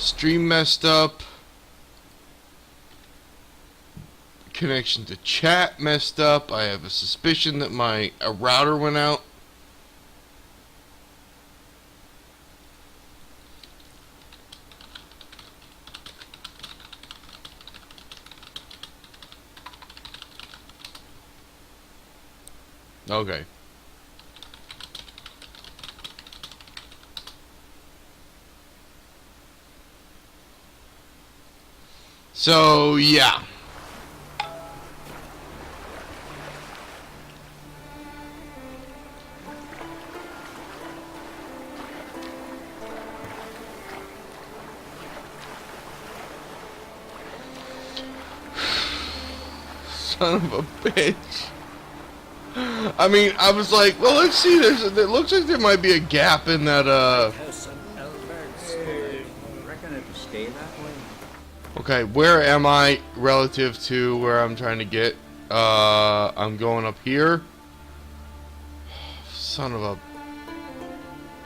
Stream messed up. Connection to chat messed up. I have a suspicion that my router went out. Okay. So, yeah. Son of a bitch. I mean, I was like, well, let's see. It looks like there might be a gap in that, Reckon it'll stay that way? Okay, where am I relative to where I'm trying to get? I'm going up here. Son of a...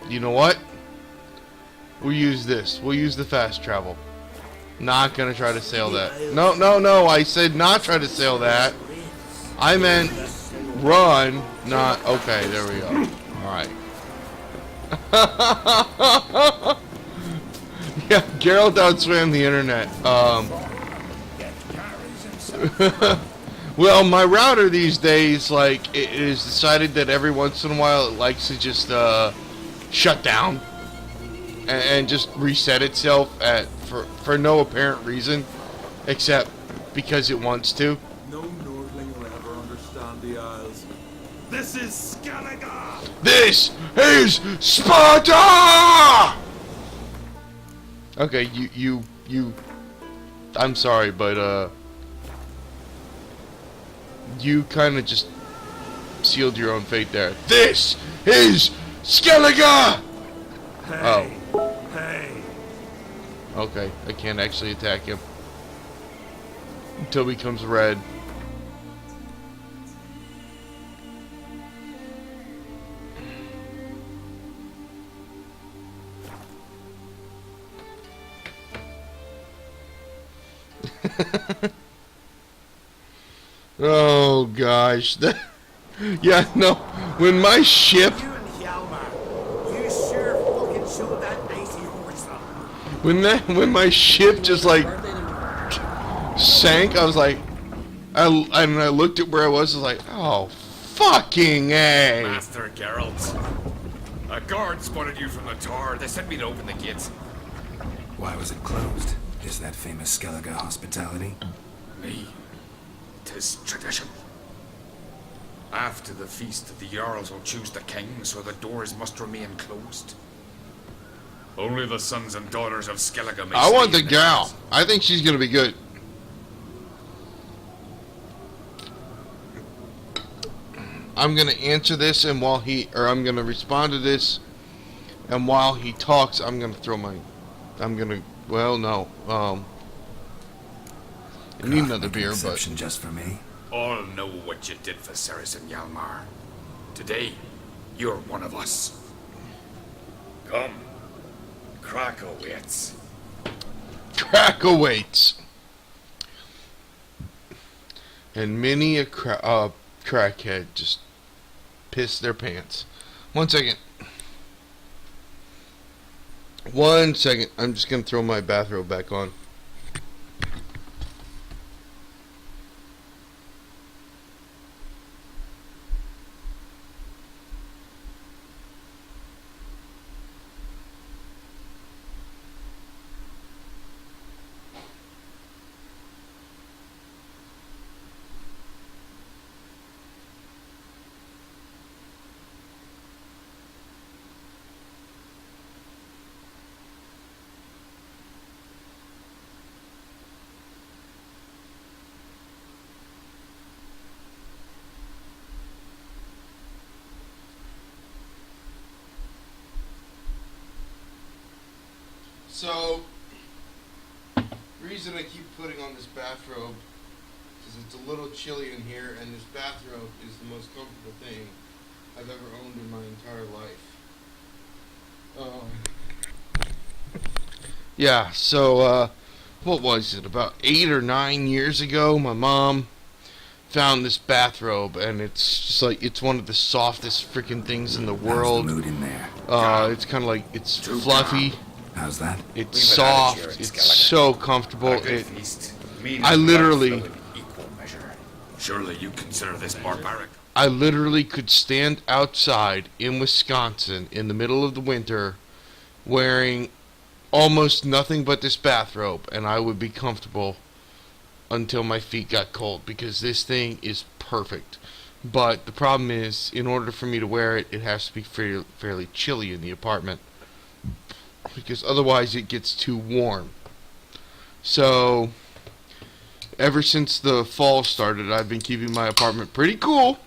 You know what? We'll use this. We'll use the fast travel. Not gonna try to sail that. No, no, no. I said not try to sail that. I meant run, not... Okay, there we go. Alright. Yeah, Geralt outswam the internet. Well, my router these days, like, it is decided that every once in a while it likes to just shut down and just reset itself for no apparent reason, except because it wants to. No Nordling will ever understand the Isles. This is Skellige! This is Sparta! Okay, you I'm sorry, but you kind of just sealed your own fate there. This is Skellige! Hey! Hey! Okay, I can't actually attack him until he becomes red. Oh gosh. Yeah, no. When my ship You and Hjalmar, you sure fucking showed that icy horse up. when my ship just like sank, I was like I looked at where I was like, oh fucking A. Master Geralt. A guard spotted you from the tower. They sent me to open the gates. Why was it closed? Is that famous Skellige hospitality? Me. 'Tis tradition. After the feast, the Jarls will choose the king, so the doors must remain closed. Only the sons and daughters of Skellige may I want stay the in gal. castle. I think she's gonna be good. I'm gonna answer this, and I'm gonna respond to this, and while he talks, well, no, I need another Make an beer, but exception just for me. All know what you did for Saracen Hjalmar. Today, you're one of us. Come. Krakow waits. crack awaits. And many a crackhead just pissed their pants. 1 second. 1 second. I'm just gonna throw my bathrobe back on. So, reason I keep putting on this bathrobe is it's a little chilly in here, and this bathrobe is the most comfortable thing I've ever owned in my entire life. Yeah, so, what was it? About 8 or 9 years ago, my mom found this bathrobe, and it's just like, it's one of the softest freaking things in the How's the world. mood in there? It's kind of like, it's fluffy, How's that? it's We've had it here soft, in it's Skellige. so comfortable. A good It, feast. Mean I and literally- blood flow in equal measure. Surely you consider this barbaric. I literally could stand outside in Wisconsin in the middle of the winter wearing almost nothing but this bathrobe, and I would be comfortable until my feet got cold, because this thing is perfect. But the problem is, in order for me to wear it, it has to be fairly chilly in the apartment, because otherwise it gets too warm. So, ever since the fall started, I've been keeping my apartment pretty cool,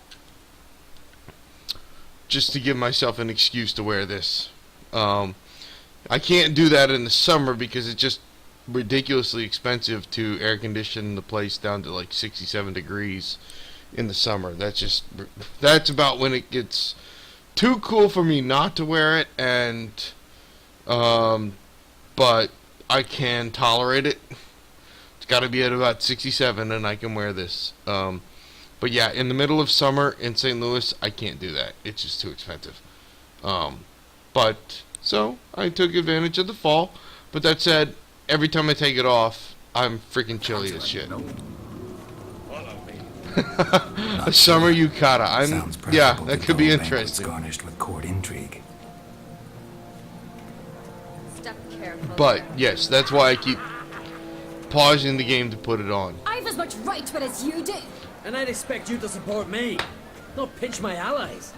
just to give myself an excuse to wear this. I can't do that in the summer because it's just ridiculously expensive to air condition the place down to like 67 degrees in the summer. That's about when it gets too cool for me not to wear it, and but I can tolerate it. It's got to be at about 67 and I can wear this. But yeah, in the middle of summer in St. Louis, I can't do that. It's just too expensive. But so I took advantage of the fall. But that said, every time I take it off, I'm freaking chilly as shit. A summer yukata. Sounds Yeah, preferable that to could be dull banquets interesting. garnished with court intrigue. Step careful. But yes, that's why I keep pausing the game to put it on. I've as much right to it as you do. And I'd expect you to support me, not pinch my allies.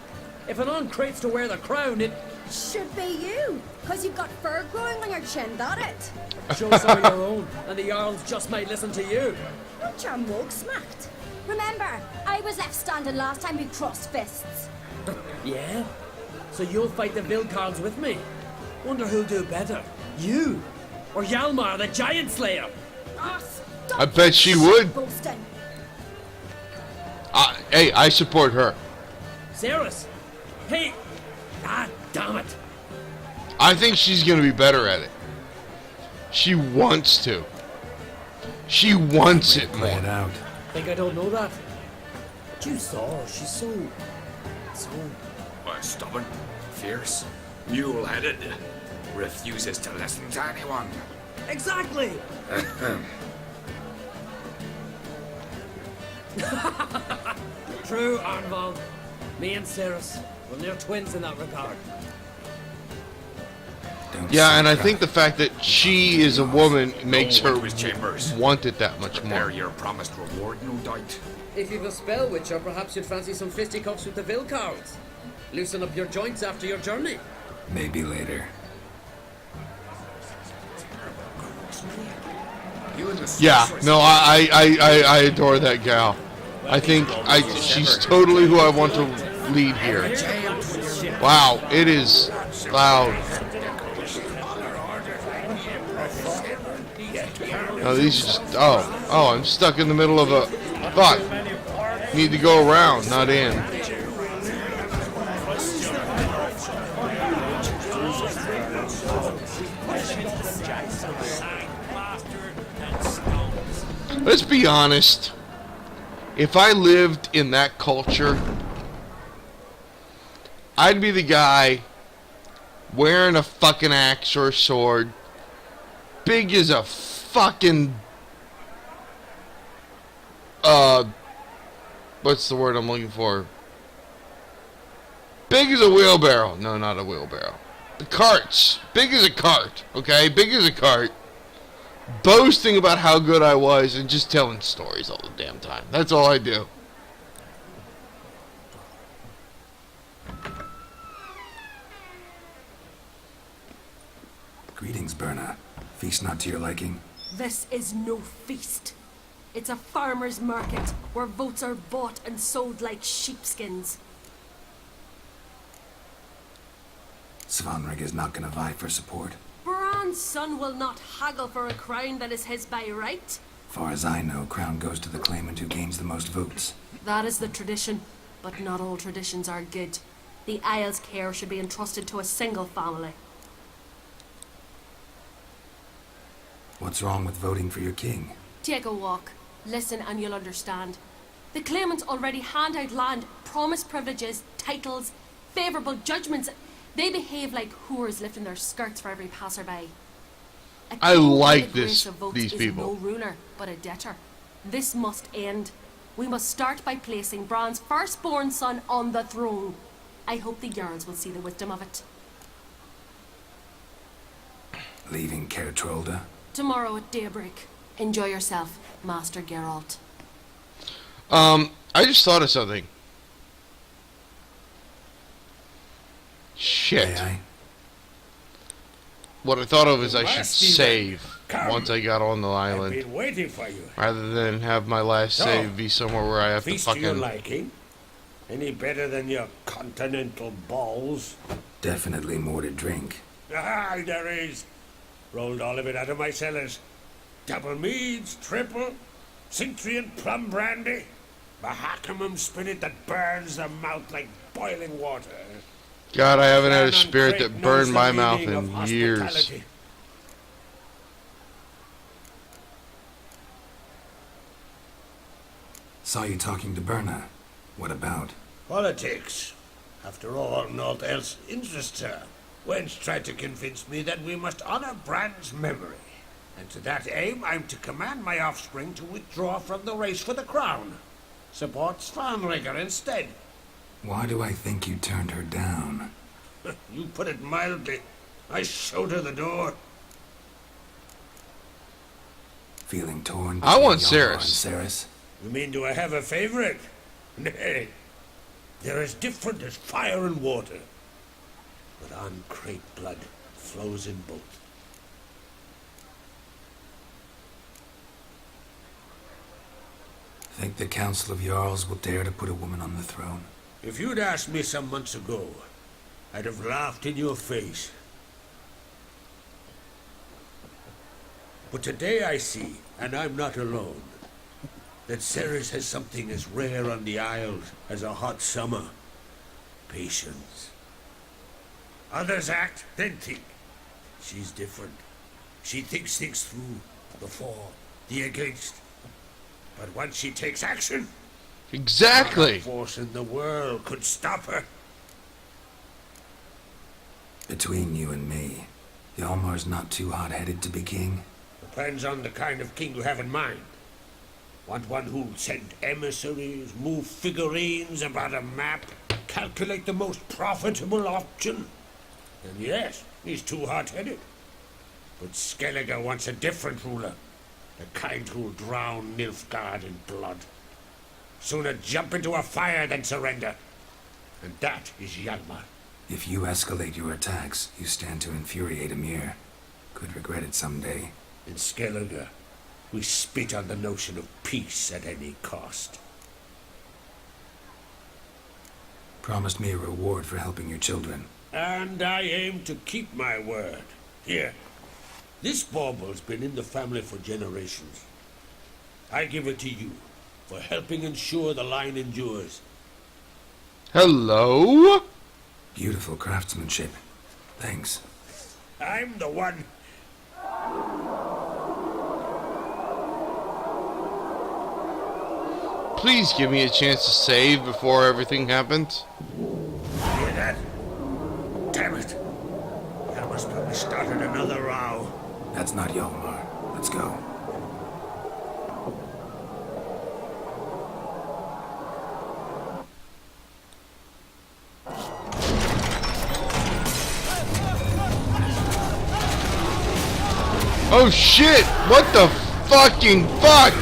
If an on crates to wear the crown, it Should be you, because you've got fur growing on your chin, that it? shows some of your own, and the Jarls just might listen to you. Not your mug smacked. Remember, I was left standing last time we crossed fists. Yeah? So you'll fight the Vilcards with me? Wonder who'll do better, you or Hjalmar the Giant Slayer? Ah, stop I bet she would. boasting. Hey, I support her. Cerys? Hey! Ah, damn it! I think she's going to be better at it. She wants to. She wants it Play it more. out. Think I don't know that? But you saw her, she's so... Stubborn, fierce, mule-headed, refuses to listen to anyone. Exactly! True, Arnvald. Me and Cerys, we're near twins in that regard. Don't Yeah, and I say think the fact that she is a woman makes Go her into his chambers. want it that much Prepare more. your promised reward, no doubt. If you've a spell witcher, perhaps you'd fancy some fisticuffs with the Vilcards. Loosen up your joints after your journey. maybe later. You and the Yeah, sorceress- no, I adore that gal. I think she's totally who I want to lead here. Wow, it is loud. No, these are just, oh, I'm stuck in the middle of a, fuck. Need to go around, not in. Let's be honest. If I lived in that culture, I'd be the guy wearing a fucking axe or a sword, big as a fucking, what's the word I'm looking for? Big as a wheelbarrow. No, not a wheelbarrow. The carts. Big as a cart, okay? Big as a cart. Boasting about how good I was and just telling stories all the damn time. That's all I do. Greetings, Berna. Feast not to your liking? This is no feast. It's a farmer's market where votes are bought and sold like sheepskins. Svanrig is not gonna vie for support. Bran's son will not haggle for a crown that is his by right. Far as I know, crown goes to the claimant who gains the most votes. That is the tradition, but not all traditions are good. The Isle's care should be entrusted to a single family. What's wrong with voting for your king? Take a walk. Listen and you'll understand. The claimants already hand out land, promise privileges, titles, favourable judgments. They behave like whores lifting their skirts for every passerby. A I king like with the grace this- of votes these is people. no ruler, but a debtor. This must end. We must start by placing Bran's firstborn son on the throne. I hope the Jarls will see the wisdom of it. Leaving Caer Trolda? Tomorrow at daybreak. Enjoy yourself, Master Geralt. I just thought of something. Shit. May I? What I thought of is I should Last evening. save Come. once I got on the I've island, been waiting for you. rather than have my last So, save be somewhere where I have to Feast to your fucking. liking? Any better than your continental balls? Definitely more to drink. Ah, there is. Rolled all of it out of my cellars. Double meads, triple, Cintrian plum brandy, Mahakimum spirit that burns the mouth like boiling water. God, I haven't had a Man on spirit crate that knows burned the my mouth meaning of in years. hospitality. Saw you talking to Berna. What about? Politics. After all, naught else interests her. Wench tried to convince me that we must honor Bran's memory. And to that aim, I'm to command my offspring to withdraw from the race for the crown. Support Svanrigger instead. Why do I think you turned her down? You put it mildly. I showed her the door. Feeling torn? I want between Hjalmar and Cerys. Cerys? You mean, do I have a favorite? Nay. They're as different as fire and water. But uncrate blood flows in both. Think the Council of Jarls will dare to put a woman on the throne? If you'd asked me some months ago, I'd have laughed in your face. But today I see, and I'm not alone, that Cerys has something as rare on the Isles as a hot summer. Patience. Others act, then think. She's different. She thinks things through, the for, the against. But once she takes action, not Exactly. a force in the world could stop her. Between you and me, Hjalmar's not too hot-headed to be king? Depends on the kind of king you have in mind. Want one who'll send emissaries, move figurines about a map, calculate the most profitable option? Then yes, he's too hot-headed. But Skellige wants a different ruler. The kind who'll drown Nilfgaard in blood. Sooner jump into a fire than surrender. And that is Hjalmar. If you escalate your attacks, you stand to infuriate Emir. Could regret it someday. In Skellige, we spit on the notion of peace at any cost. Promised me a reward for helping your children. And I aim to keep my word. Here, this bauble's been in the family for generations. I give it to you for helping ensure the line endures. Hello? Beautiful craftsmanship. Thanks. I'm the one. Please give me a chance to save before everything happens. Hear that? Damn it. Hjalmar's probably started another row. That's not Hjalmar. Let's go. Oh shit! What the fucking fuck?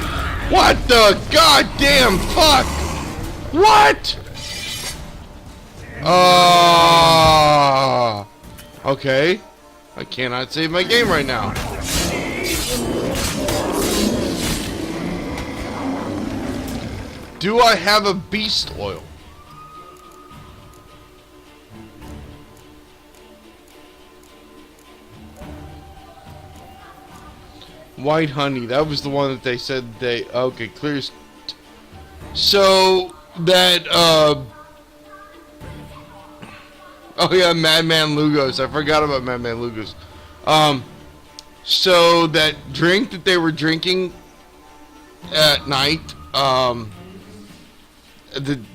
What the goddamn fuck? What? Okay. I cannot save my game right now. Do I have a beast oil? White honey. That was the one that they said they... Okay, clear... So, that, Oh yeah, Madman Lugos. I forgot about Madman Lugos. So that drink that they were drinking at night,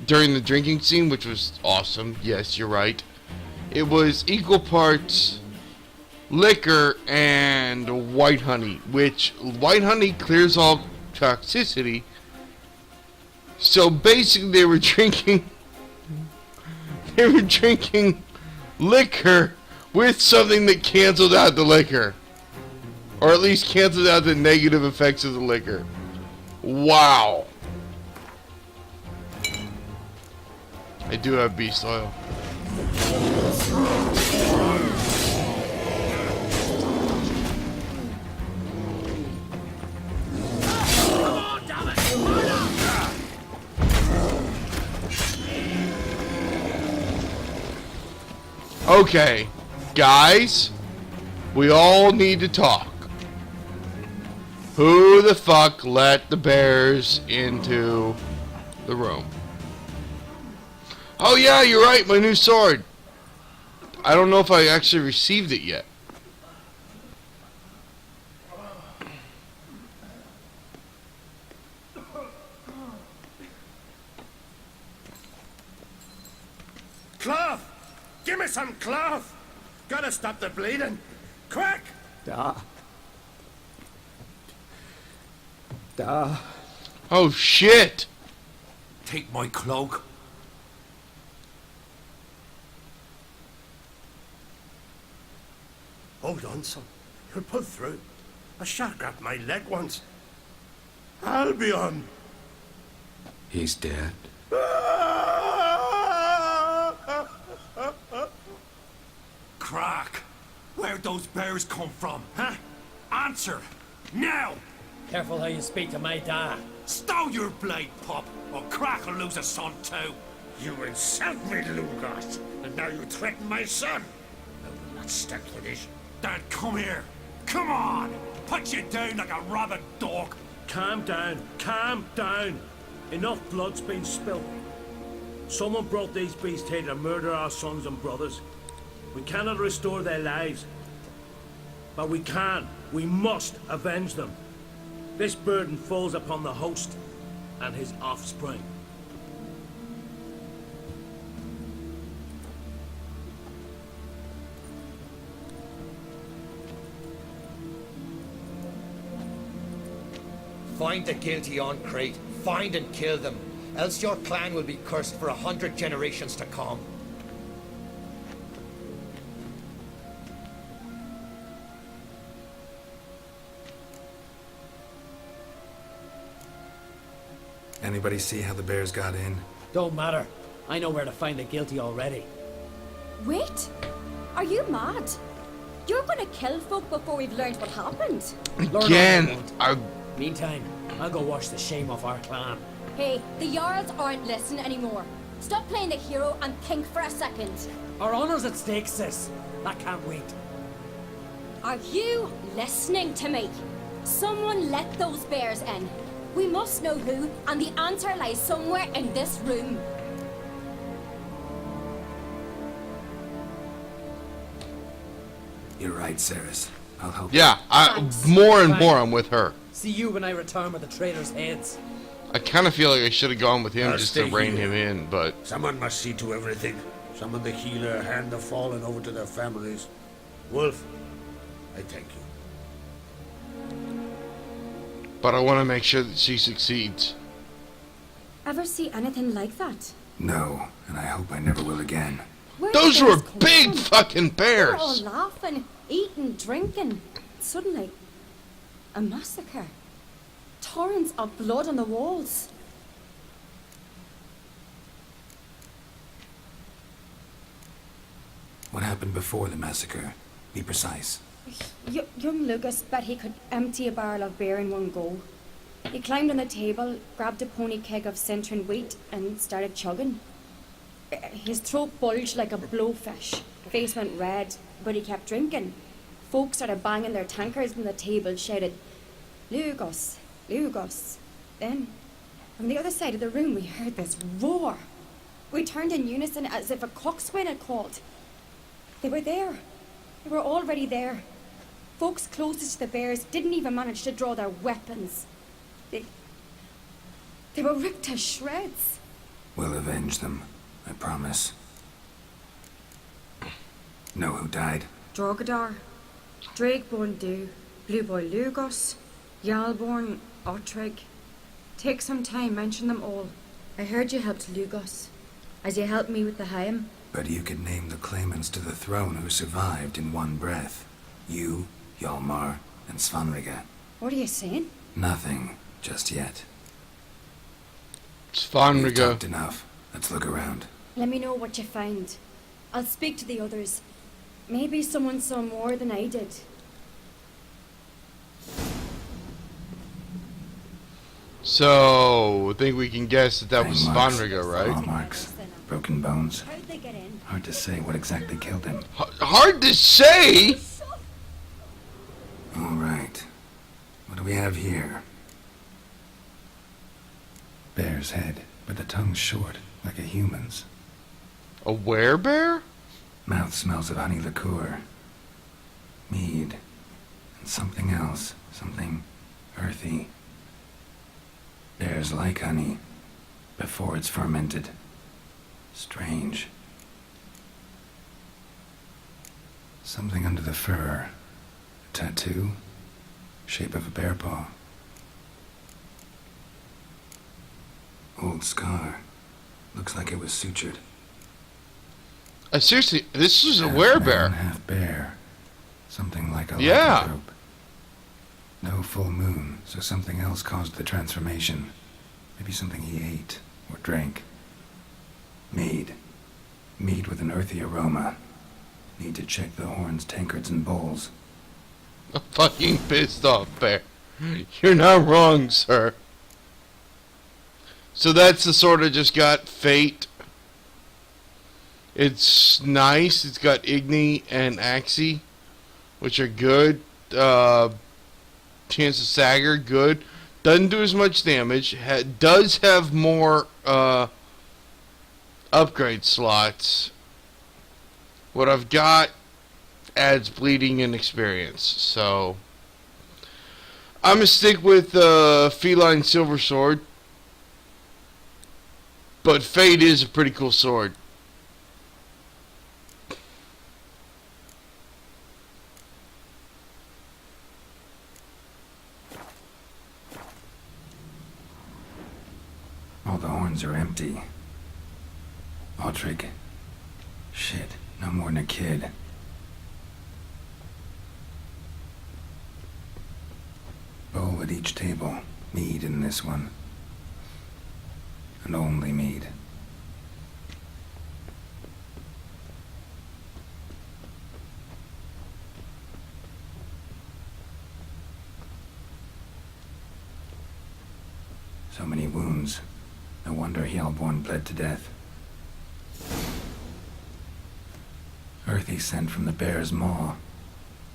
during the drinking scene, which was awesome. Yes, you're right. It was equal parts liquor and white honey, which white honey clears all toxicity. So basically, they were drinking liquor with something that canceled out the liquor, or at least canceled out the negative effects of the liquor. Wow. I do have beast oil. Okay, guys, we all need to talk. Who the fuck let the bears into the room? Oh yeah, you're right, my new sword. I don't know if I actually received it yet. Cloth! Give me some cloth! Gotta stop the bleeding! Quick! Da. Oh shit! Take my cloak. Hold on, son. You'll pull through. A shark grabbed my leg once. Albion! He's dead. Crack! Where'd those bears come from, huh? Answer! Now! Careful how you speak to my dad. Stow your blade, pup, or Crack will lose a son too. You insult me, Lugos, and now you threaten my son. I will not stand for this. Dad, come here. Come on! Put you down like a rabid dog. Calm down. Calm down. Enough blood's been spilled. Someone brought these beasts here to murder our sons and brothers. We cannot restore their lives. But we can. We must avenge them. This burden falls upon the host and his offspring. Find the guilty on Crete. Find and kill them. Else your clan will be cursed for 100 generations to come. Anybody see how the bears got in? Don't matter. I know where to find the guilty already. Wait! Are you mad? You're gonna kill folk before we've learned what happened. Again, Meantime, I'll go wash the shame off our clan. Hey, the Jarls aren't listening anymore. Stop playing the hero and think for a second. Our honor's at stake, sis. That can't wait. Are you listening to me? Someone let those bears in. We must know who, and the answer lies somewhere in this room. You're right, Ceres. I'll help. Yeah, Thanks. more and Fine. more I'm with her. See you when I return with the traitors' heads. I kind of feel like I should have gone with him I'll just to stay rein here. him in, but Someone must see to everything. Summon the healer, hand the fallen over to their families. Wolf, I thank you. I want to make sure that she succeeds. Ever see anything like that? No, and I hope I never will again. Where Those did were this come big from? fucking They were all bears. laughing, eating, drinking. Suddenly, a massacre. Torrents of blood on the walls. What happened before the massacre? Be precise. Young Lucas bet he could empty a barrel of beer in one go. He climbed on the table, grabbed a pony keg of Cintron wheat, and started chugging. His throat bulged like a blowfish. Face went red, but he kept drinking. Folks started banging their tankards on the table, shouted, "Lugos, Lugos." Then, from the other side of the room, we heard this roar. We turned in unison as if a coxswain had called. They were there. They were already there. Folks closest to the bears didn't even manage to draw their weapons. They were ripped to shreds. We'll avenge them, I promise. Know who died? Drogadar, Drakeborn Du, Blue Boy Lugos, Yalborn, Otrigg. Take some time, mention them all. I heard you helped Lugos, as you helped me with the Haim. But you could name the claimants to the throne who survived in one breath. You, Hjalmar, and Svanrige. What are you saying? Nothing, just yet. We've Svanrige. talked enough. Let's look around. Let me know what you find. I'll speak to the others. Maybe someone saw more than I did. So, I think we can guess that was Fang marks, Svanrige, claw right? marks, broken bones. How'd they get in? Hard to say what exactly killed him. Hard to say! All right. What do we have here? Bear's head, but the tongue's short, like a human's. A werebear? Mouth smells of honey liqueur. Mead. And something else. Something earthy. Bears like honey, before it's fermented. Strange. Something under the fur. A tattoo. Shape of a bear paw. Old scar. Looks like it was sutured. Seriously, this is a Half werebear. man, half bear. Something like a Yeah. lycanthrope. No full moon, so something else caused the transformation. Maybe something he ate or drank. Mead. Mead with an earthy aroma. Need to check the horns, tankards, and bowls. A fucking pissed off bear. You're not wrong, sir. So that's the sword I just got, Fate. It's nice. It's got Igni and Axii, which are good. Chance of Sagger, good. Doesn't do as much damage. Does have more upgrade slots. What I've got adds bleeding and experience. So I'm gonna stick with Feline Silver Sword. But Fate is a pretty cool sword. All the horns are empty. Otrigg. Shit, no more than a kid. Bowl at each table. Mead in this one. And only mead. So many wounds. No wonder Hjalborn bled to death. Earthy scent from the bear's maw.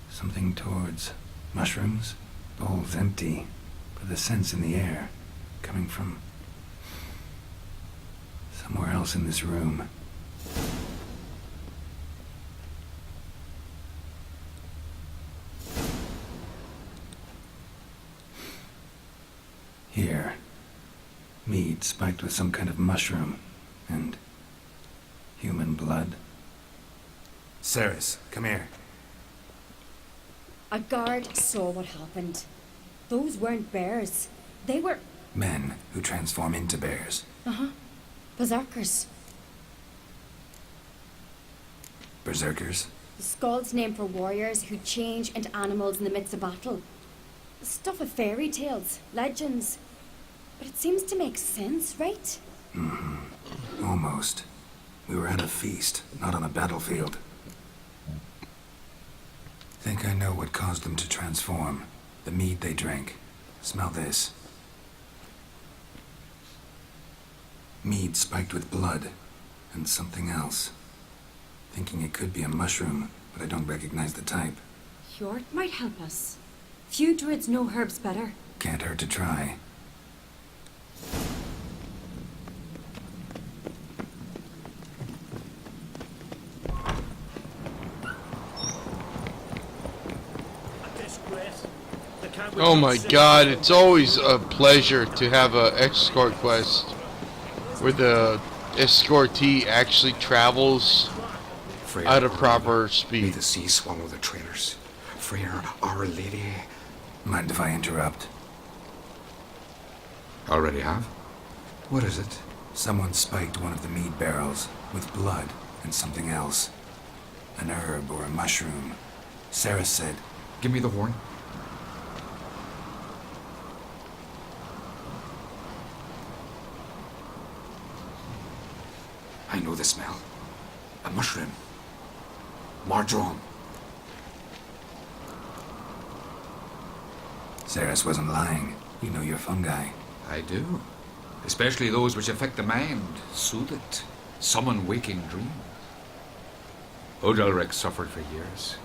Something towards mushrooms. Bowl's empty, but the scent's in the air. Coming from somewhere else in this room. Here. Mead spiked with some kind of mushroom. And human blood. Ceres, come here. A guard saw what happened. Those weren't bears. They were... Men who transform into bears. berserkers. Berserkers? The Skald's name for warriors who change into animals in the midst of battle. Stuff of fairy tales, legends. But it seems to make sense, right? Almost. We were at a feast, not on a battlefield. Think I know what caused them to transform. The mead they drank. Smell this. Mead spiked with blood. And something else. Thinking it could be a mushroom, but I don't recognize the type. Hjort might help us. Few druids know herbs better. Can't hurt to try. disgrace. They can't Oh my without god, sin. it's always a pleasure to have a escort quest where the escortee actually travels Freyr, at a Our proper Lady, May speed. the sea swallow the traitors. Freyr, Our Lady. Mind if I interrupt? Already have? What is it? Someone spiked one of the mead barrels with blood and something else. An herb or a mushroom. Sarah said, Give me the horn. I know the smell. A mushroom. Mardrome. Saris wasn't lying. You know your fungi. I do. Especially those which affect the mind, soothe it, summon waking dreams. Odalric suffered for years.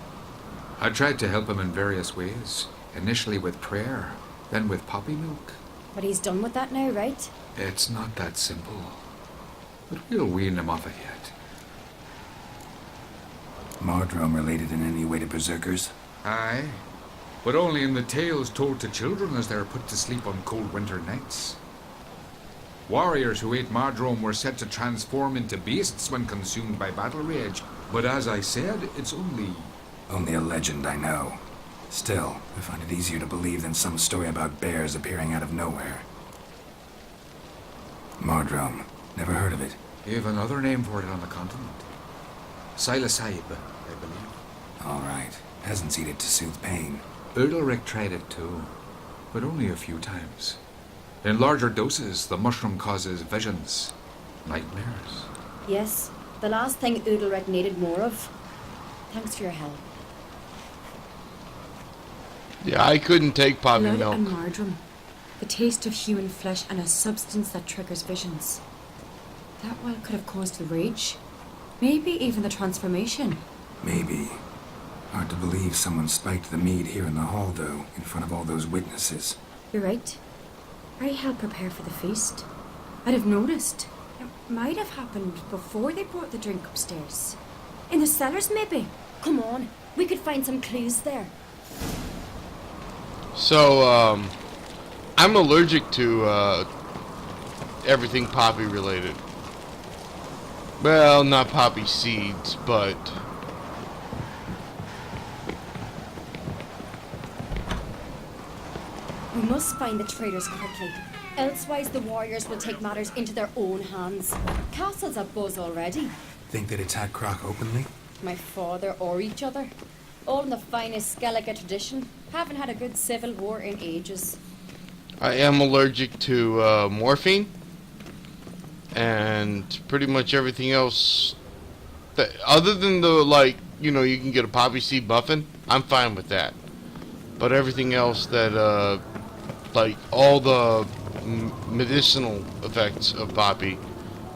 I tried to help him in various ways, initially with prayer, then with poppy milk. But he's done with that now, right? It's not that simple. But we'll wean him off it yet. Mardrome related in any way to berserkers? Aye, but only in the tales told to children as they are put to sleep on cold winter nights. Warriors who ate Mardrome were said to transform into beasts when consumed by battle rage, but as I said, it's only... Only a legend, I know. Still, I find it easier to believe than some story about bears appearing out of nowhere. Mardrome. Never heard of it. You have another name for it on the continent. Silasaibe, I believe. All right. Peasants eat it to soothe pain. Udalric tried it too, but only a few times. In larger doses, the mushroom causes visions, nightmares. Yes, the last thing Udalric needed more of. Thanks for your help. Yeah, I couldn't take poppy Blood milk. and Mardrome. The taste of human flesh and a substance that triggers visions. That well could have caused the rage. Maybe even the transformation. Maybe. Hard to believe someone spiked the mead here in the hall, though, in front of all those witnesses. You're right. I helped prepare for the feast. I'd have noticed. It might have happened before they brought the drink upstairs. In the cellars, maybe. Come on, we could find some clues there. So, I'm allergic to everything poppy related. Well, not poppy seeds, but... We must find the traitors quickly. Elsewise, the warriors will take matters into their own hands. Castle's abuzz already. Think they'd attack Croc openly? My father or each other. All in the finest Skellige tradition. Haven't had a good civil war in ages. I am allergic to morphine. And pretty much everything else. That, other than the, like, you know, you can get a poppy seed muffin. I'm fine with that. But everything else that, like, all the medicinal effects of poppy,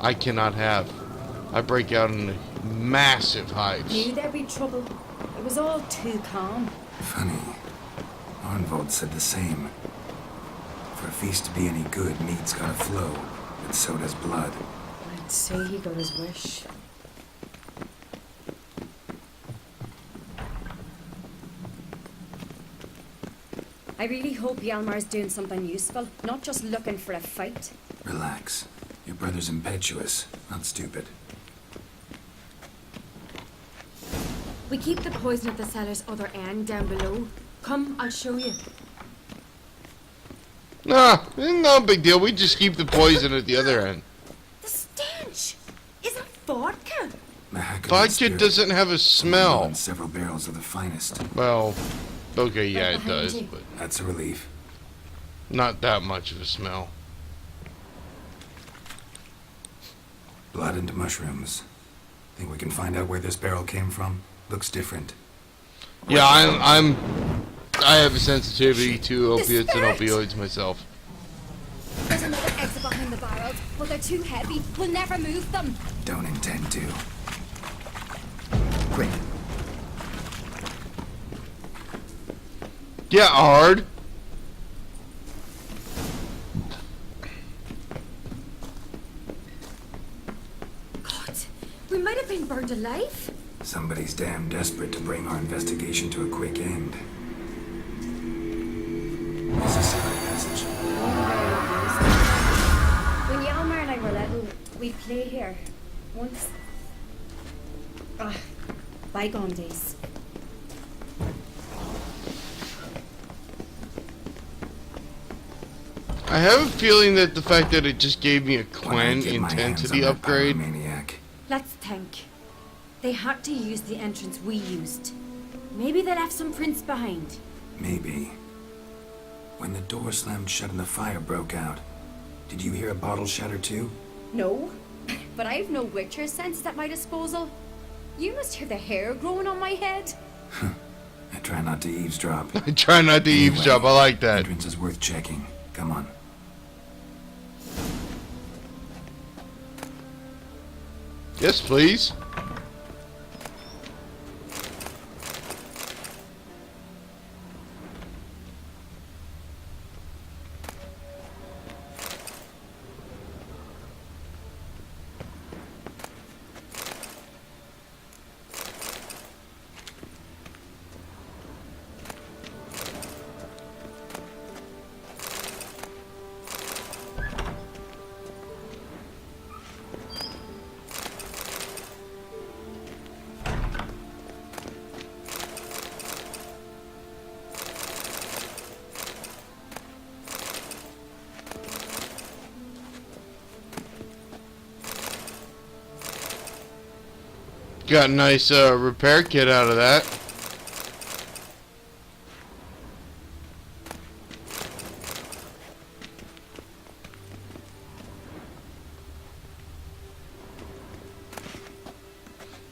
I cannot have. I break out in massive hives. Knew there'd be trouble. It was all too calm. Funny. Arnvold said the same. For a feast to be any good, mead's gotta flow, but so does blood. I'd say he got his wish. I really hope Hjalmar's doing something useful, not just looking for a fight. Relax. Your brother's impetuous, not stupid. We keep the poison at the cellar's other end down below. Come, I'll show you. Nah, no big deal. We just keep the poison at the other end. The stench! Is it vodka? Vodka doesn't have a smell. And several barrels of the finest. Well, okay, yeah, it does, but That's a relief. not that much of a smell. Blood and mushrooms. Think we can find out where this barrel came from? Looks different. Yeah, I have a sensitivity to opiates and opioids myself. There's another exit behind the barrels, but they're too heavy. We'll never move them. Don't intend to. Quick. Yeah, hard. God, we might have been burned alive. Somebody's damn desperate to bring our investigation to a quick end. We play here. Once. Ah, bygone days. I have a feeling that the fact that it just gave me a When I Quen get my hands intensity on that upgrade. pyromaniac, Let's think. They had to use the entrance we used. Maybe they left some prints behind. maybe. When the door slammed shut and the fire broke out, did you hear a bottle shatter too? No, but I've no Witcher sense at my disposal. You must hear the hair growing on my head. I try not to eavesdrop. I try not to eavesdrop. I like that. Entrance is worth checking. Come on. Yes, please. Got a nice repair kit out of that.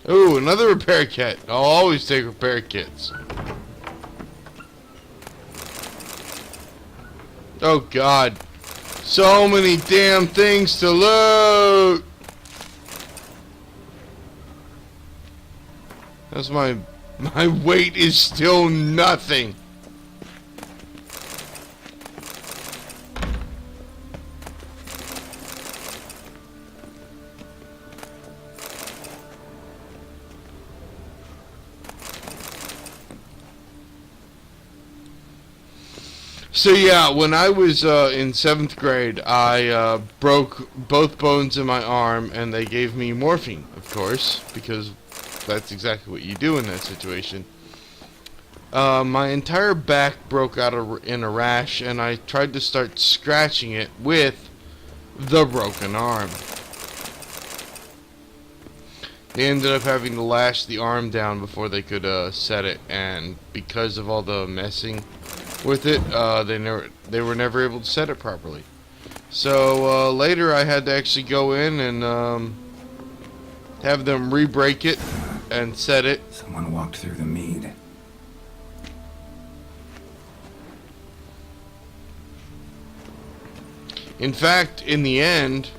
Ooh, another repair kit. I'll always take repair kits. Oh God. So many damn things to loot. That's my weight is still nothing. So yeah, when I was in 7th grade, I broke both bones in my arm, and they gave me morphine, of course, because that's exactly what you do in that situation. My entire back broke out in a rash, and I tried to start scratching it with the broken arm. They ended up having to lash the arm down before they could set it, and because of all the messing with it, they were never able to set it properly. So later I had to actually go in and have them re-break it and set it. Someone walked through the mead. In fact, in the end,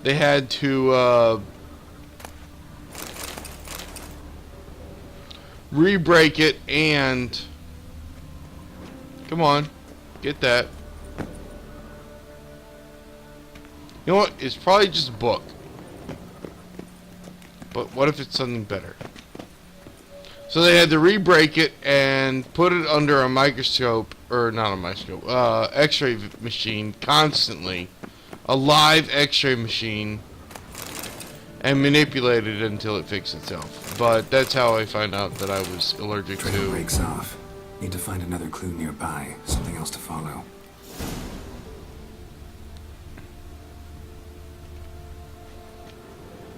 they had to re-break it and come on, get that. You know what? It's probably just a book. But what if it's something better? So they had to re-break it and put it under a microscope, or not a microscope, X-ray machine constantly, a live X-ray machine, and manipulate it until it fixed itself. But that's how I found out that I was allergic Trigger to. breaks off. Need to find another clue nearby. Something else to follow.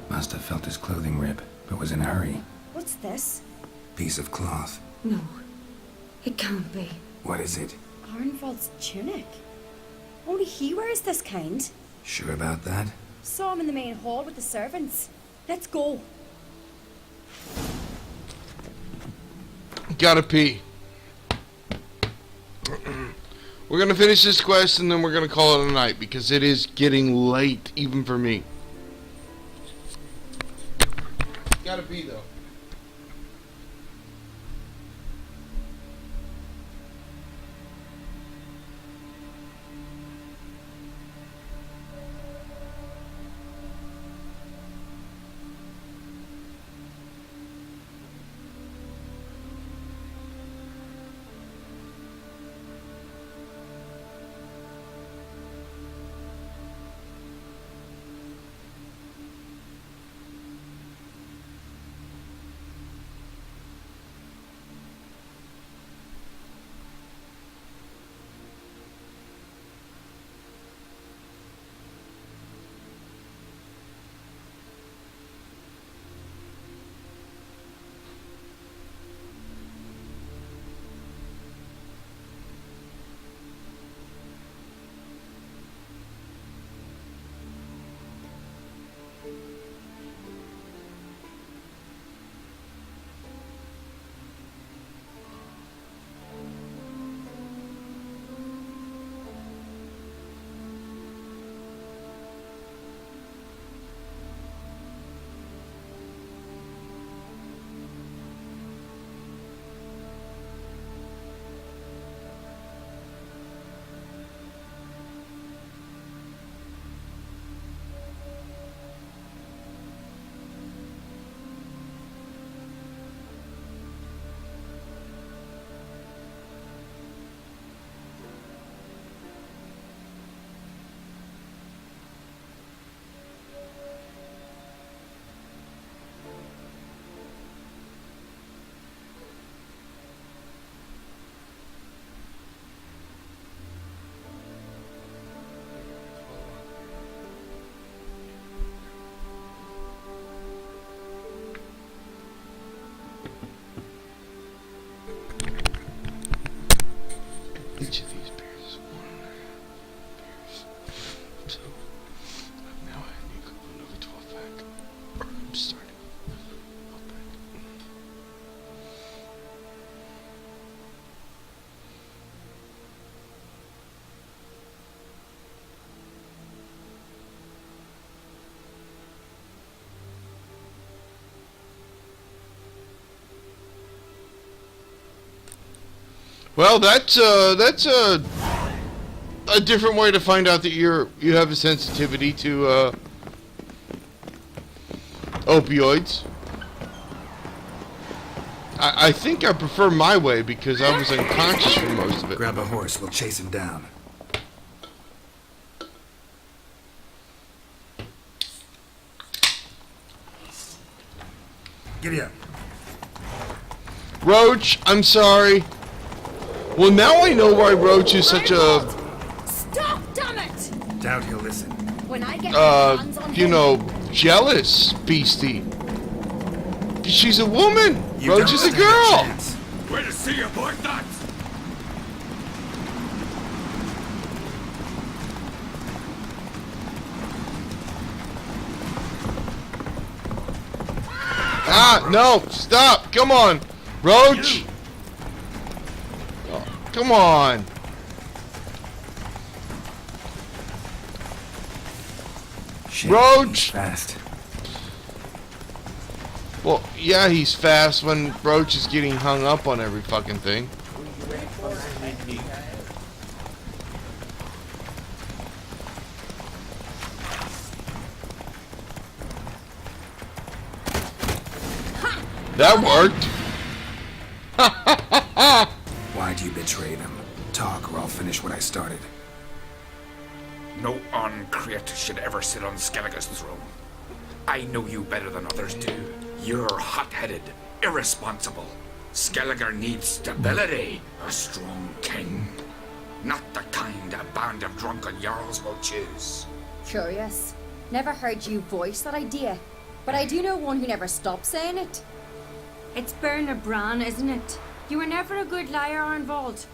Must have felt his clothing rip, but was in a hurry. What's this? Piece of cloth. No, it can't be. What is it? Arnvald's tunic. Only he wears this kind. Sure about that? Saw him in the main hall with the servants. Let's go. Gotta pee. We're gonna finish this quest and then we're gonna call it a night because it is getting late even for me. Gotta pee though. Each of these beers is 1 beers. So I've now had the equivalent of a 12-pack. Or I'm starting a 12-pack. Well, that's a different way to find out that you have a sensitivity to opioids. I think I prefer my way because I was unconscious for most of it. Grab a horse, we'll chase him down. Giddy up. Roach, I'm sorry. Well, now I know why Roach is such a, Stop, damn it! Doubt he'll listen. When I get my hands on you him, know, jealous beastie. She's a woman. You Roach don't is a stand girl. chance. Way to see you, boy, nuts! Ah, no, stop. Come on. Roach. Oh, come on. Shit, Roach! he's fast. Well, yeah, he's fast when Roach is getting hung up on every fucking thing. That worked. Why'd you betray them? Talk or I'll finish what I started. No uncreate should ever sit on Skellige's throne. I know you better than others do. You're hot-headed, irresponsible. Skellige needs stability, a strong king. Not the kind a band of drunken jarls will choose. Curious. Never heard you voice that idea, but I do know one who never stops saying it. It's Bernard Bran, isn't it? You were never a good liar, Arnvald.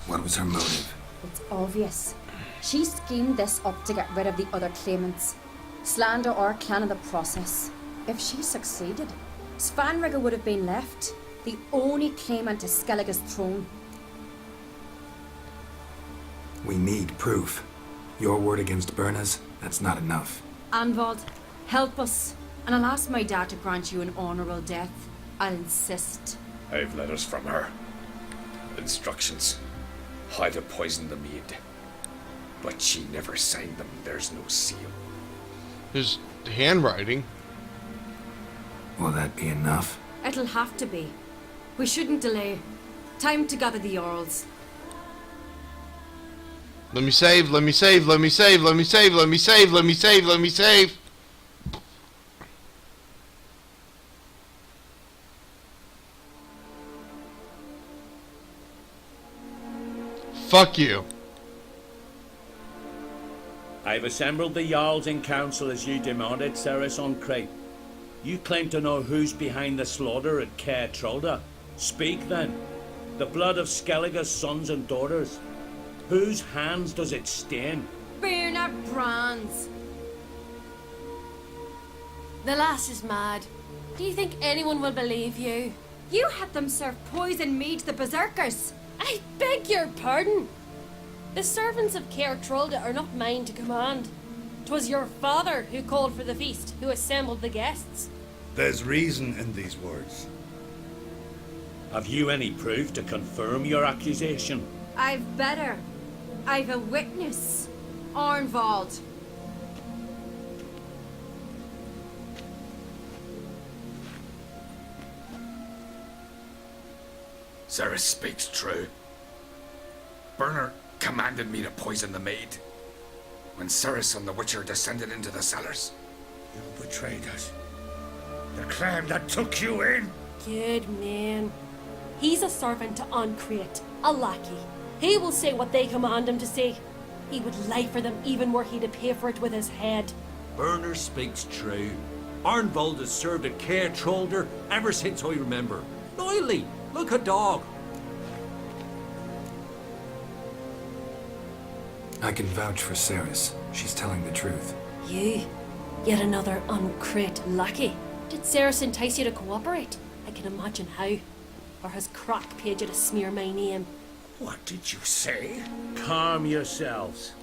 What was her motive? It's obvious. She schemed this up to get rid of the other claimants. Slander our clan in the process. If she succeeded, Svanrige would have been left, the only claimant to Skellige's throne. We need proof. Your word against Berna's, that's not enough. Anvald, help us, and I'll ask my dad to grant you an honourable death. I'll insist. I've letters from her. Instructions. How to poison the mead. But she never signed them. There's no seal. There's handwriting. Will that be enough? It'll have to be. We shouldn't delay. Time to gather the Jarls. Let me save, let me save, let me save, let me save, let me save, let me save, let me save. Fuck you. I've assembled the Jarls in council as you demanded, Ceres on Crate. You claim to know who's behind the slaughter at Caer Trolda. Speak then. The blood of Skellige's sons and daughters. Whose hands does it stain? Bernard Bran's. The lass is mad. Do you think anyone will believe you? You had them serve poison mead to the berserkers. I beg your pardon. The servants of Caer Trolda are not mine to command. 'Twas your father who called for the feast, who assembled the guests. There's reason in these words. Have you any proof to confirm your accusation? I've better. I've a witness. Arnvald. Ceres speaks true. Bernard commanded me to poison the maid. When Ceres and the Witcher descended into the cellars. You betrayed us. The clan that took you in. Good man. He's a servant to Ancreate, a lackey. He will say what they command him to say. He would lie for them even were he to pay for it with his head. Bernard speaks true. Arnvald has served at Caer Trolder ever since I remember. Now oily, like a dog. I can vouch for Ceres. She's telling the truth. You? Yet another uncrate lackey. Did Ceres entice you to cooperate? I can imagine how. Or has Crack paid you to smear my name? What did you say? Calm yourselves.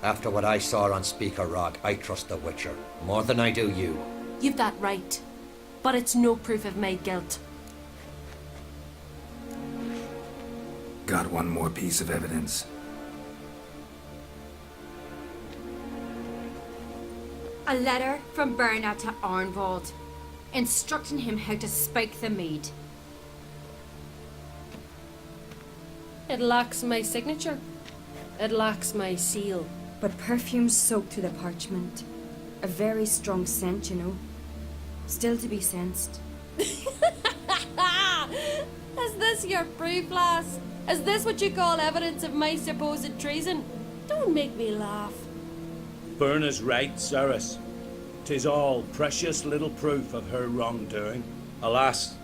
After what I saw on Speaker Rock, I trust the Witcher more than I do you. You've that right. But it's no proof of my guilt. Got one more piece of evidence. A letter from Berna to Arnvald, instructing him how to spike the mead. It lacks my signature. It lacks my seal. But perfume soaked through the parchment. A very strong scent, you know. Still to be sensed. Is this your proof, lass? Is this what you call evidence of my supposed treason? Don't make me laugh. Berna's right, Ceres. 'Tis all precious little proof of her wrongdoing. Alas,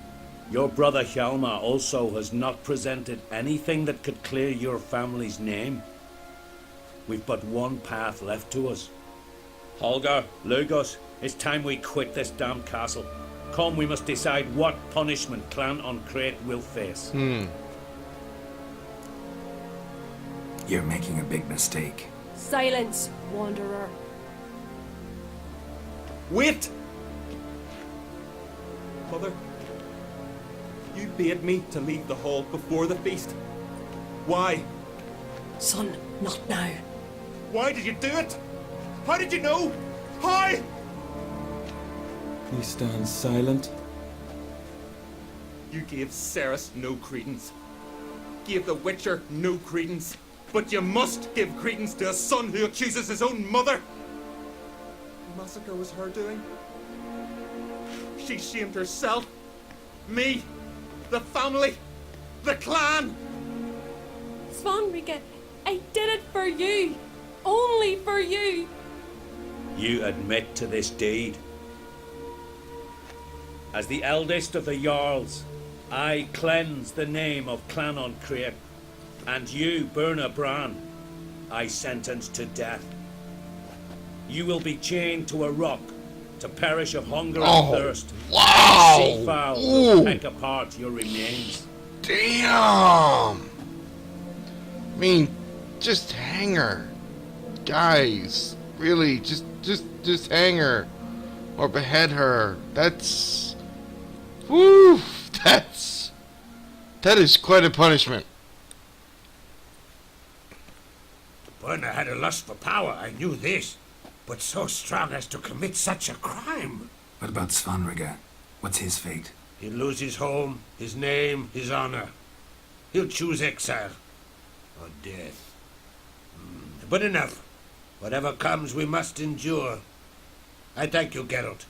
your brother Hjalmar also has not presented anything that could clear your family's name. We've but one path left to us. Holger, Lugos, it's time we quit this damn castle. Come, we must decide what punishment Clan on Crete will face. You're making a big mistake. Silence, wanderer. Wait! Mother, you bade me to leave the hall before the feast. Why? Son, not now. Why did you do it? How did you know? How? He stands silent. You gave Ceres no credence. Gave the Witcher no credence. But you must give credence to a son who accuses his own mother. The massacre was her doing. She shamed herself, me, the family, the clan. Svanrika, I did it for you. Only for you. You admit to this deed. As the eldest of the Jarls, I cleanse the name of Clan on Crete, and you, Berna Bran, I sentence to death. You will be chained to a rock to perish of hunger and thirst. Wow! Sea fowl will peck apart your remains. Damn! I mean, just hang her. Guys, really, just hang her. Or behead her. That's... Woo! That is quite a punishment. Berna had a lust for power, I knew this. But so strong as to commit such a crime. What about Svanrika? What's his fate? He'll lose his home, his name, his honor. He'll choose exile. Or death. But enough. Whatever comes, we must endure. I thank you, Geralt.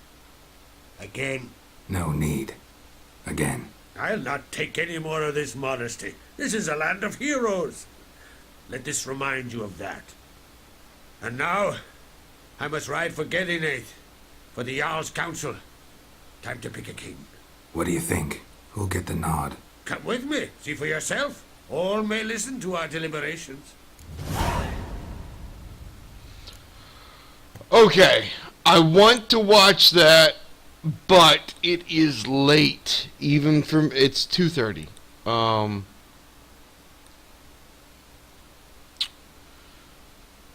Again. No need. Again. I'll not take any more of this modesty. This is a land of heroes. Let this remind you of that. And now, I must ride for Gedinath, for the Jarl's Council. Time to pick a king. What do you think? Who'll get the nod? Come with me, see for yourself. All may listen to our deliberations. Okay, I want to watch that, but it is late. Even from it's 2:30.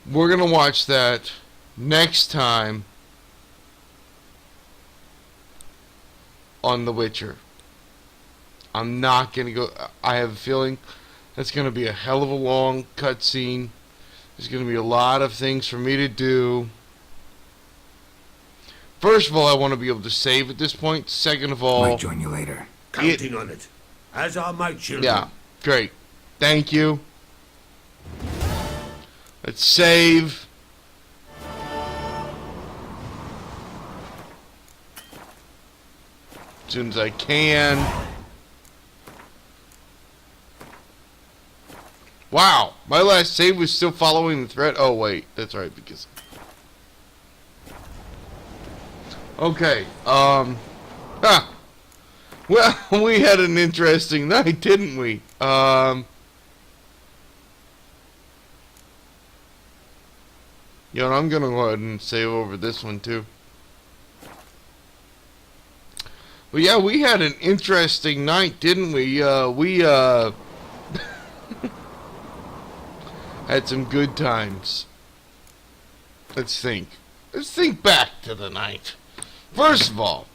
We're gonna watch that next time on The Witcher. I'm not gonna go. I have a feeling that's gonna be a hell of a long cutscene. There's gonna be a lot of things for me to do. First of all, I want to be able to save at this point. Second of all, Might join you later. Counting on it. As are my children. Yeah, great. Thank you. Let's save. As soon as I can. Wow, my last save was still following the thread. Oh wait, that's right, because... Okay, Well, we had an interesting night, didn't we? You know, I'm gonna go ahead and save over this one too. But yeah, we had an interesting night, didn't we? We had some good times. Let's think. Let's think back to the night. First of all,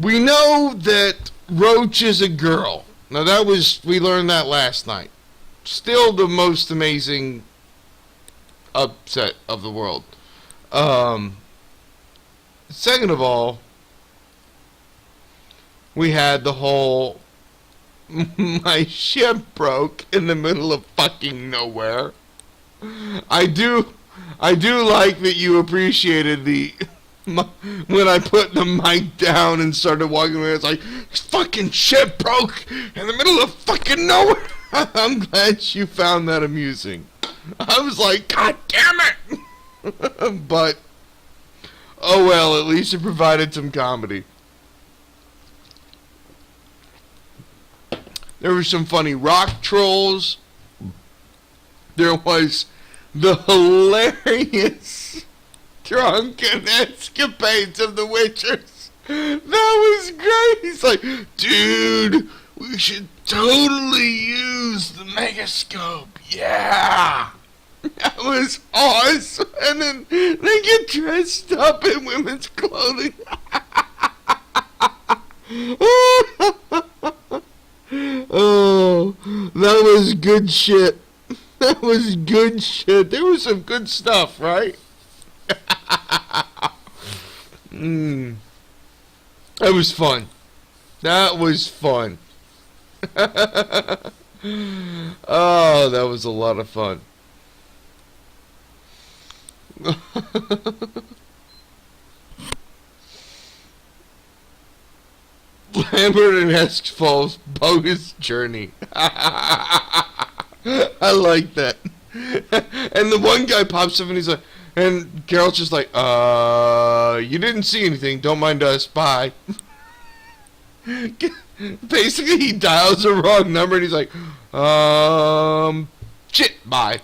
we know that Roach is a girl. Now we learned that last night. Still the most amazing upset of the world. Second of all, we had the whole my ship broke in the middle of fucking nowhere. I do like that you appreciated when I put the mic down and started walking away. It's like, fucking ship broke in the middle of fucking nowhere. I'm glad you found that amusing. I was like, God damn it! But, oh well, at least it provided some comedy. There were some funny rock trolls. There was the hilarious drunken escapades of the Witchers. That was great. He's like, dude, we should totally use the Megascope. Yeah. That was awesome. And then they get dressed up in women's clothing. Oh, that was good shit. That was good shit. There was some good stuff, right? That was fun. That was fun. Oh, that was a lot of fun. Lambert and Heskfall's bogus journey. I like that. And the one guy pops up and he's like, and Geralt's just like, you didn't see anything, don't mind us, bye. Basically, he dials the wrong number and he's like, shit, bye.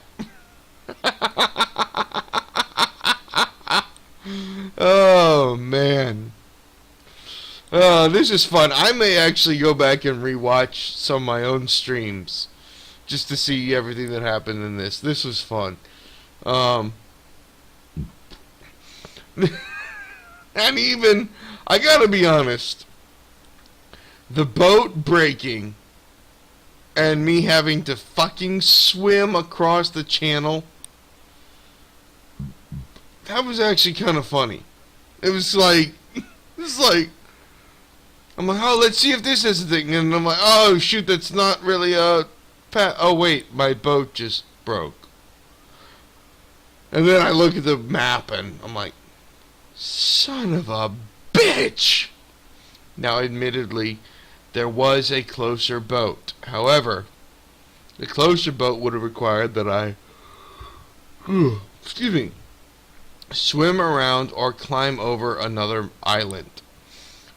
Oh, man. This is fun. I may actually go back and rewatch some of my own streams just to see everything that happened in this. This was fun. And even, I gotta be honest, the boat breaking and me having to fucking swim across the channel, that was actually kind of funny. It was like, I'm like, oh, let's see if this is a thing. And I'm like, oh, shoot, that's not really a... Oh, wait, my boat just broke. And then I look at the map and I'm like, son of a bitch! Now, admittedly, there was a closer boat. However, the closer boat would have required that I... excuse me. Swim around or climb over another island,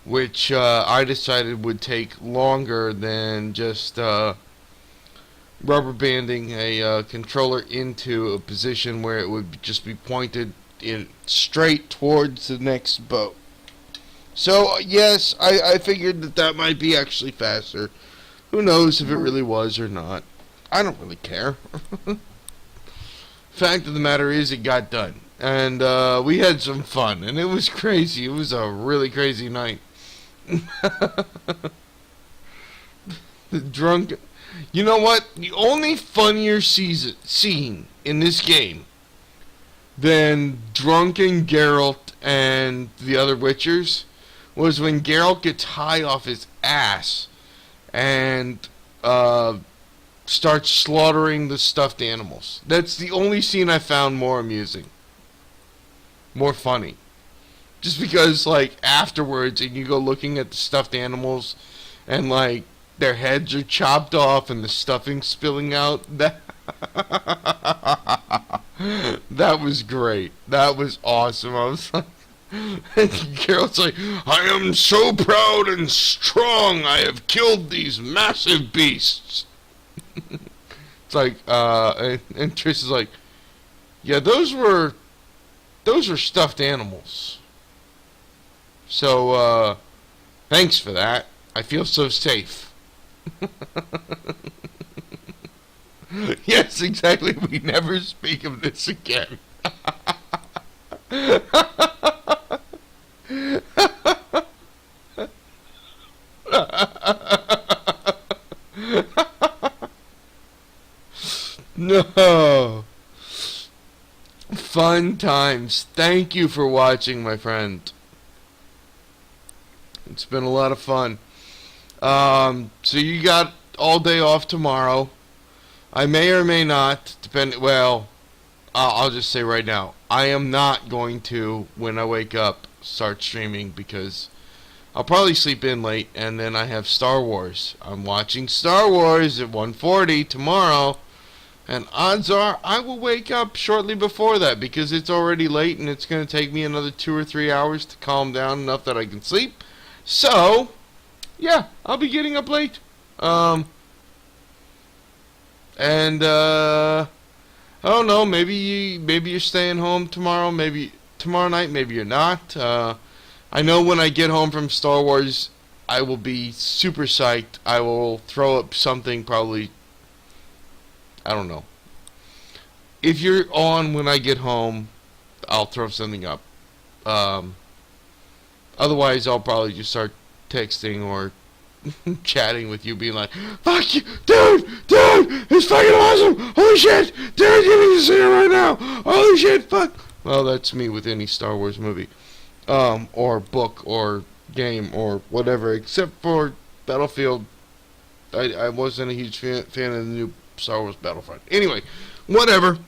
which I decided would take longer than just rubber banding a controller into a position where it would just be pointed in straight towards the next boat. So yes, I figured that might be actually faster. Who knows if it really was or not. I don't really care. Fact of the matter is, it got done. And we had some fun, and it was crazy. It was a really crazy night. The drunk... You know what? The only funnier scene in this game than drunken Geralt and the other Witchers was when Geralt gets high off his ass and starts slaughtering the stuffed animals. That's the only scene I found more amusing. More funny. Just because, like, afterwards, and you go looking at the stuffed animals, and, like, their heads are chopped off, and the stuffing spilling out, that was great. That was awesome. I was like, And Geralt's like, I am so proud and strong. I have killed these massive beasts. It's like, and Triss is like, yeah, those were stuffed animals. So, thanks for that. I feel so safe. Yes, exactly. We never speak of this again. No. Fun times. Thank you for watching, my friend. It's been a lot of fun. So you got all day off tomorrow. I may or may not, well, I'll just say right now, I am not going to, when I wake up, start streaming, because I'll probably sleep in late, and then I have Star Wars. I'm watching Star Wars at 1:40 tomorrow, and odds are I will wake up shortly before that, because it's already late, and it's going to take me another 2 or 3 hours to calm down enough that I can sleep. So, yeah, I'll be getting up late. I don't know, maybe you're staying home tomorrow, maybe tomorrow night, maybe you're not. I know when I get home from Star Wars, I will be super psyched. I will throw up something, probably, I don't know. If you're on when I get home, I'll throw something up. Otherwise, I'll probably just start texting or chatting with you, being like, fuck you, dude, it's fucking awesome, holy shit, dude, you need to see it right now, holy shit, fuck. Well, that's me with any Star Wars movie, or book, or game, or whatever, except for Battlefield. I wasn't a huge fan of the new Star Wars Battlefront. Anyway, whatever.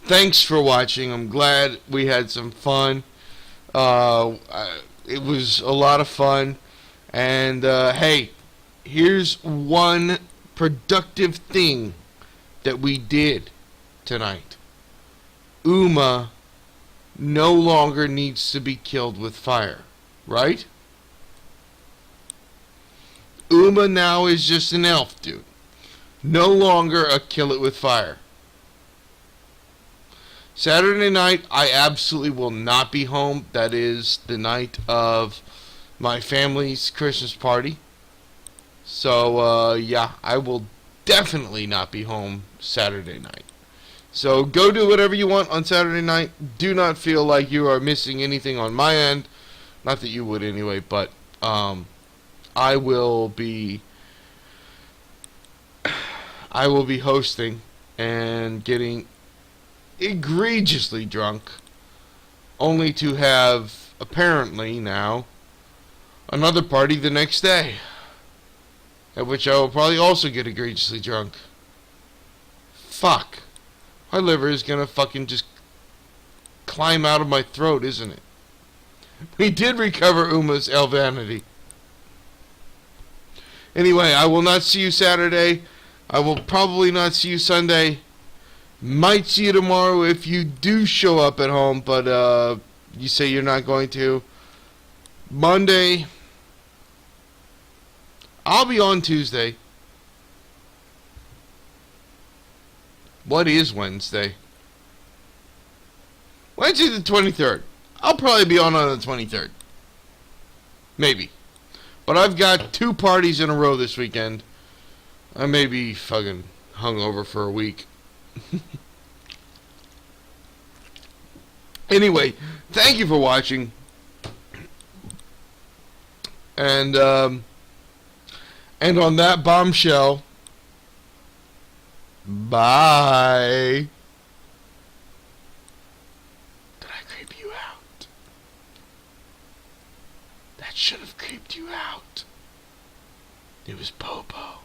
Thanks for watching. I'm glad we had some fun. It was a lot of fun. And, hey, here's one productive thing that we did tonight. Uma no longer needs to be killed with fire, right? Uma now is just an elf, dude. No longer a kill it with fire. Saturday night, I absolutely will not be home. That is the night of my family's Christmas party. So, yeah, I will definitely not be home Saturday night. So, go do whatever you want on Saturday night. Do not feel like you are missing anything on my end. Not that you would anyway, but, I will be hosting and getting egregiously drunk, only to have, apparently now, another party the next day, at which I will probably also get egregiously drunk. Fuck. My liver is gonna fucking just climb out of my throat, isn't it? We did recover Uma's Elvanity. Anyway, I will not see you Saturday. I will probably not see you Sunday. Might see you tomorrow if you do show up at home, but you say you're not going to. Monday, I'll be on Tuesday. What is Wednesday? Wednesday the 23rd. I'll probably be on the 23rd. Maybe. But I've got 2 parties in a row this weekend. I may be fucking hungover for a week. Anyway, thank you for watching. And on that bombshell, bye. Did I creep you out? That should have creeped you out. It was Popo.